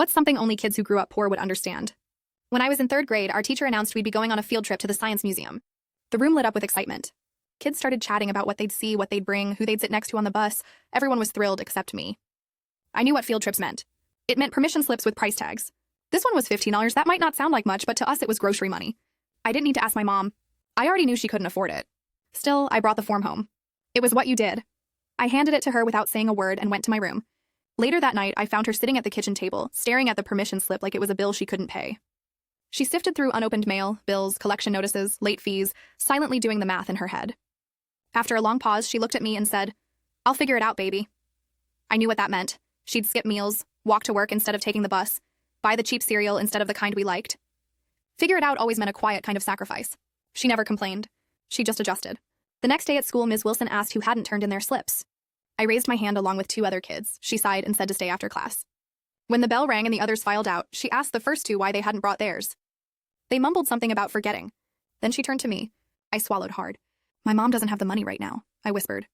What's something only kids who grew up poor would understand? When I was in third grade, our teacher announced we'd be going on a field trip to the Science Museum. The room lit up with excitement. Kids started chatting about what they'd see, what they'd bring, who they'd sit next to on the bus. Everyone was thrilled except me. I knew what field trips meant. It meant permission slips with price tags. This one was $15. That might not sound like much, but to us it was grocery money. I didn't need to ask my mom. I already knew she couldn't afford it. Still, I brought the form home. It was what you did. I handed it to her without saying a word and went to my room. Later that night, I found her sitting at the kitchen table, staring at the permission slip like it was a bill she couldn't pay. She sifted through unopened mail, bills, collection notices, late fees, silently doing the math in her head. After a long pause, she looked at me and said, "I'll figure it out, baby." I knew what that meant. She'd skip meals, walk to work instead of taking the bus, buy the cheap cereal instead of the kind we liked. Figure it out always meant a quiet kind of sacrifice. She never complained. She just adjusted. The next day at school, Ms. Wilson asked who hadn't turned in their slips. I raised my hand along with two other kids. She sighed and said to stay after class. When the bell rang and the others filed out, she asked the first two why they hadn't brought theirs. They mumbled something about forgetting. Then she turned to me. I swallowed hard. "My mom doesn't have the money right now," I whispered.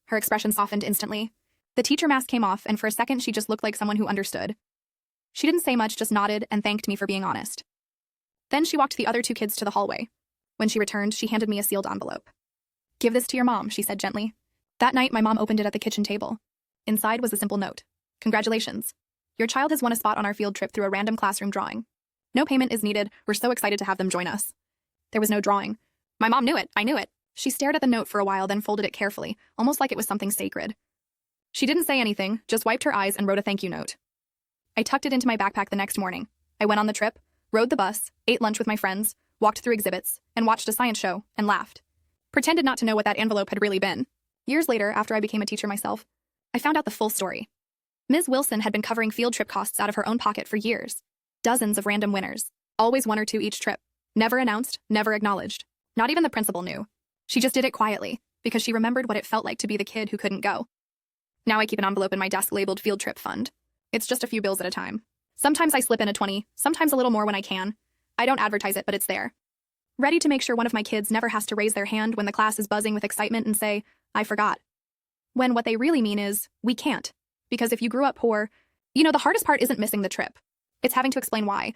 Her expression softened instantly. The teacher mask came off, and for a second she just looked like someone who understood. She didn't say much, just nodded and thanked me for being honest. Then she walked the other two kids to the hallway. When she returned, she handed me a sealed envelope. "Give this to your mom," she said gently. That night, my mom opened it at the kitchen table. Inside was a simple note. "Congratulations. Your child has won a spot on our field trip through a random classroom drawing. No payment is needed. We're so excited to have them join us." There was no drawing. My mom knew it. I knew it. She stared at the note for a while, then folded it carefully, almost like it was something sacred. She didn't say anything, just wiped her eyes and wrote a thank you note. I tucked it into my backpack the next morning. I went on the trip, rode the bus, ate lunch with my friends, walked through exhibits, and watched a science show, and laughed. Pretended not to know what that envelope had really been. Years later, after I became a teacher myself, I found out the full story. Ms. Wilson had been covering field trip costs out of her own pocket for years. Dozens of random winners. Always one or two each trip. Never announced, never acknowledged. Not even the principal knew. She just did it quietly, because she remembered what it felt like to be the kid who couldn't go. Now I keep an envelope in my desk labeled Field Trip Fund. It's just a few bills at a time. Sometimes I slip in a 20, sometimes a little more when I can. I don't advertise it, but it's there. Ready to make sure one of my kids never has to raise their hand when the class is buzzing with excitement and say, "I forgot." When what they really mean is, we can't. Because if you grew up poor, the hardest part isn't missing the trip. It's having to explain why.